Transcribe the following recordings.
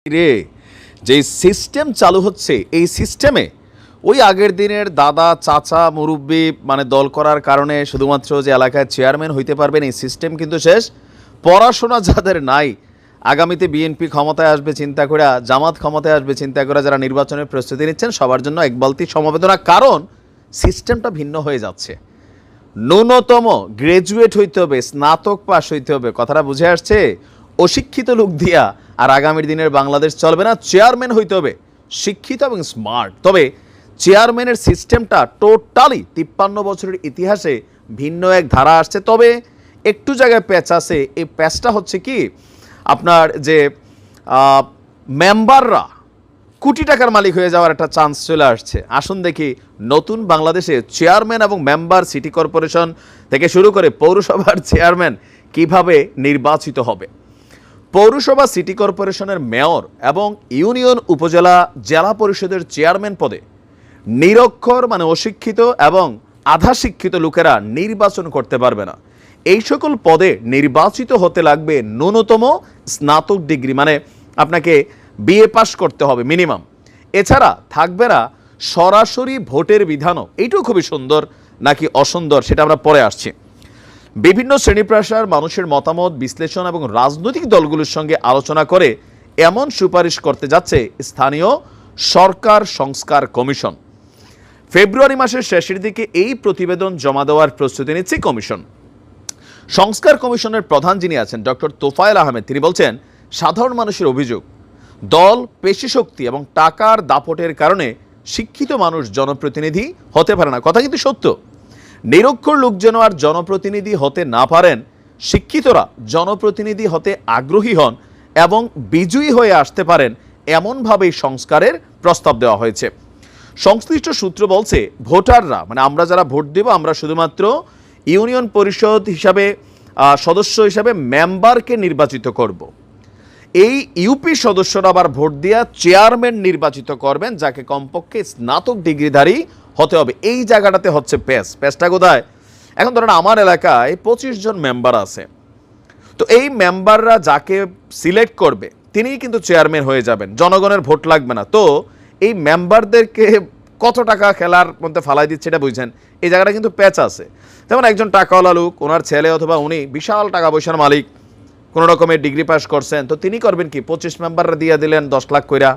রে যে সিস্টেম চালু হচ্ছে এই সিস্টেমে ওই আগের দিনের দাদা চাচা মুরব্বি মানে দল করার কারণে শুধুমাত্র যে এলাকায় চেয়ারম্যান হইতে পারবেন এই সিস্টেম কিন্তু শেষ। পড়াশোনা যাদের নাই, আগামীতে বিএনপি ক্ষমতায় আসবে চিন্তা করে, জামাত ক্ষমতায় আসবে চিন্তা করে যারা নির্বাচনের প্রস্তুতি নিচ্ছেন সবার জন্য এক বালতি সমবেদনা, কারণ সিস্টেমটা ভিন্ন হয়ে যাচ্ছে। ন্যূনতম গ্রাজুয়েট হইতে হবে, স্নাতক পাস হইতে হবে, কথাটা বুঝে আসছে? অশিক্ষিত লোক দিয়া আর আগামীর দিনের বাংলাদেশ চলবে না। চেয়ারম্যান হইতে হবে শিক্ষিত এবং স্মার্ট। তবে চেয়ারম্যানের সিস্টেমটা টোটালি 53 বছরের ইতিহাসে ভিন্ন এক ধারা আসছে। তবে একটু জায়গায় প্যাচ আছে। এই প্যাচটা হচ্ছে কি, আপনার যে মেম্বাররা কোটি টাকার মালিক হয়ে যাওয়ার একটা চান্স চলে আসছে। আসুন দেখি নতুন বাংলাদেশে চেয়ারম্যান এবং মেম্বার সিটি কর্পোরেশন থেকে শুরু করে পৌরসভার চেয়ারম্যান কিভাবে নির্বাচিত হবে। পৌরসভা সিটি কর্পোরেশনের মেয়র এবং ইউনিয়ন উপজেলা জেলা পরিষদের চেয়ারম্যান পদে নিরক্ষর মানে অশিক্ষিত এবং আধা শিক্ষিত লোকেরা নির্বাচন করতে পারবে না। এই সকল পদে নির্বাচিত হতে লাগবে ন্যূনতম স্নাতক ডিগ্রি, মানে আপনাকে বিএ পাস করতে হবে মিনিমাম। এছাড়া থাকবে না সরাসরি ভোটের বিধানও। এইটাও খুবই সুন্দর নাকি অসুন্দর সেটা আমরা পরে আসছি। বিভিন্ন শ্রেণী পেশার মানুষের মতামত বিশ্লেষণ এবং রাজনৈতিক দলগুলোর সঙ্গে আলোচনা করে এমন সুপারিশ করতে যাচ্ছে স্থানীয় সরকার সংস্কার কমিশন। ফেব্রুয়ারি মাসের শেষের দিকে এই প্রতিবেদন জমা দেওয়ার প্রস্তুতি নিচ্ছে কমিশন। সংস্কার কমিশনের প্রধান যিনি আছেন ডক্টর তোফায়েল আহমেদ, তিনি বলছেন সাধারণ মানুষের অভিযোগ দল পেশিশক্তি এবং টাকার দাপটের কারণে শিক্ষিত মানুষ জনপ্রতিনিধি হতে পারে না। কথা কিন্তু সত্য। নিরক্ষর লোক যেন আর জনপ্রতিনিধি হতে না পারেন, শিক্ষিতরা জনপ্রতিনিধি হতে আগ্রহী হন এবং বিজয়ী হয়ে আসতে পারেন, এমনভাবেই সংস্কারের প্রস্তাব দেওয়া হয়েছে। সংশ্লিষ্ট সূত্র বলছে ভোটাররা মানে আমরা যারা ভোট দেব আমরা শুধুমাত্র ইউনিয়ন পরিষদ হিসাবে সদস্য হিসাবে মেম্বারকে নির্বাচিত করব। এই ইউপি সদস্যরা আবার ভোট দিয়া চেয়ারম্যান নির্বাচিত করবেন, যাকে কমপক্ষে স্নাতক ডিগ্রিধারী হতে হবে। এই জায়গাটাতে হচ্ছে প্যাচটা কোথায়? এখন ধরেন আমার এলাকায় 25 জন মেম্বার আছে, তো এই মেম্বাররা যাকে সিলেক্ট করবে তিনিই কিন্তু চেয়ারম্যান হয়ে যাবেন, জনগণের ভোট লাগবে না। তো এই মেম্বারদেরকে কত টাকা খেলার মধ্যে ফালাই দিচ্ছে এটা বুঝছেন? এই জায়গাটা কিন্তু প্যাচ আছে। যেমন একজন টাকাওয়ালা লোক, ওনার ছেলে অথবা উনি বিশাল টাকা পয়সার মালিক, কোনো রকমের ডিগ্রি পাস করছেন, তো তিনি করবেন কি 25 মেম্বাররা দিয়ে দিলেন 10 লাখ কইরা,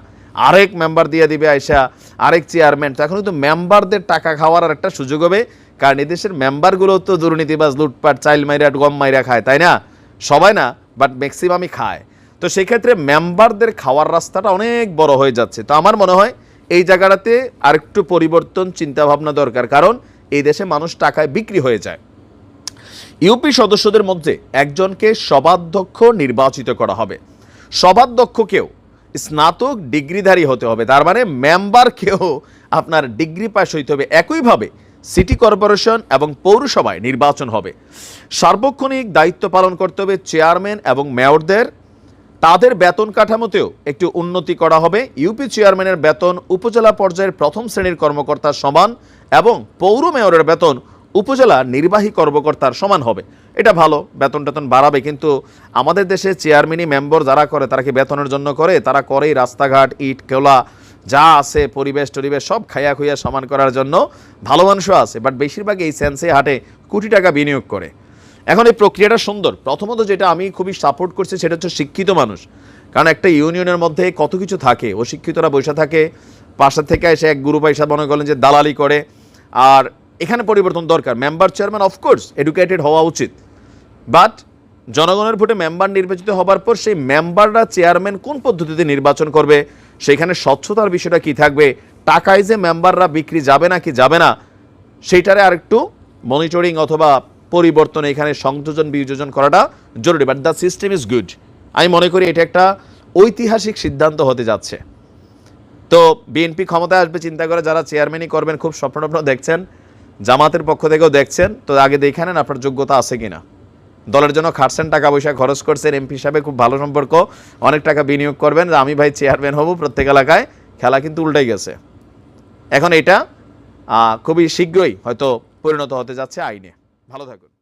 আরেক মেম্বার দিয়ে দিবে আইসা আরেক চেয়ারম্যান। তো এখন কিন্তু মেম্বারদের টাকা খাওয়ার আর একটা সুযোগ হবে, কারণ এদেশের মেম্বারগুলো তো দুর্নীতিবাজ, লুটপাট, চাইল মাইরা গম মাইরা খায়, তাই না? সবাই না, বাট ম্যাক্সিমামই খায়। তো সেই ক্ষেত্রে মেম্বারদের খাওয়ার রাস্তাটা অনেক বড় হয়ে যাচ্ছে। তো আমার মনে হয় এই জায়গাটাতে আরেকটু পরিবর্তন চিন্তাভাবনা দরকার, কারণ এই দেশে মানুষ টাকায় বিক্রি হয়ে যায়। ইউপি সদস্যদের মধ্যে একজনকে সভাধ্যক্ষ নির্বাচিত করা হবে। সভাধ্যক্ষকেও স্নাতক ডিগ্রিধারী হতে হবে, তার মানে মেম্বারকেও আপনার ডিগ্রি পাস হইতে হবে। একইভাবে সিটি কর্পোরেশন এবং পৌরসভায় নির্বাচন হবে। সার্বক্ষণিক দায়িত্ব পালন করতে হবে চেয়ারম্যান এবং মেয়রদের। তাদের বেতন কাঠামোতেও একটু উন্নতি করা হবে। ইউপি চেয়ারম্যানের বেতন উপজেলা পর্যায়ের প্রথম শ্রেণীর কর্মকর্তার সমান এবং পৌর মেয়রের বেতন উপজেলা নির্বাহী কর্মকর্তার সমান হবে। এটা ভালো, বেতন টেতন বাড়াবে। কিন্তু আমাদের দেশে চেয়ারম্যানই মেম্বার যারা করে তারা কি বেতনের জন্য করে? তারা করেই রাস্তাঘাট, ইট কেলা যা আছে, পরিবেশ টরিবেশ সব খাইয়া খুইয়া সমান করার জন্য। ভালো মানুষও আছে, বাট বেশিরভাগ এই সেন্সে হাটে কোটি টাকা বিনিয়োগ করে। এখন এই প্রক্রিয়াটা সুন্দর। প্রথমত যেটা আমি খুবই সাপোর্ট করছি সেটা হচ্ছে শিক্ষিত মানুষ, কারণ একটা ইউনিয়নের মধ্যে কত কিছু থাকে, অশিক্ষিতরা বসে থাকে, পাশে থেকে এসে এক গ্রুপ পয়সা মনে করলেন যে দালালি করে। আর এখানে পরিবর্তন দরকার। মেম্বার চেয়ারম্যান অফকোর্স এডুকেটেড হওয়া উচিত, বাট জনগণের ভোটে মেম্বার নির্বাচিত হবার পর সেই মেম্বাররা চেয়ারম্যান কোন পদ্ধতিতে নির্বাচন করবে, সেখানে স্বচ্ছতার বিষয়টা কি থাকবে, টাকায় যে মেম্বাররা বিক্রি যাবে না কি যাবে না, সেইটারে আরেকটু মনিটরিং অথবা পরিবর্তন এখানে সংযোজন বিযোজন করাটা জরুরি। But the system is good. আমি মনে করি এটা একটা ঐতিহাসিক সিদ্ধান্ত হতে যাচ্ছে। তো বিএনপি ক্ষমতায় আসবে চিন্তা করে যারা চেয়ারম্যানই করবেন খুব স্বপ্ন দেখছেন, জামাতের পক্ষ থেকেও দেখছেন, তো আগে দেখে নেন আপনার যোগ্যতা আছে কিনা। দলের জন্য খাটছেন, টাকা পয়সা খরচ করছেন, এমপি হিসাবে খুব ভালো সম্পর্ক, অনেক টাকা বিনিয়োগ করবেন যে আমি ভাই চেয়ারম্যান হব প্রত্যেক এলাকায়। খেলা কিন্তু উল্টাই গেছে। এখন এটা খুবই শীঘ্রই হয়তো পরিণত হতে যাচ্ছে আইনে। ভালো থাকুন।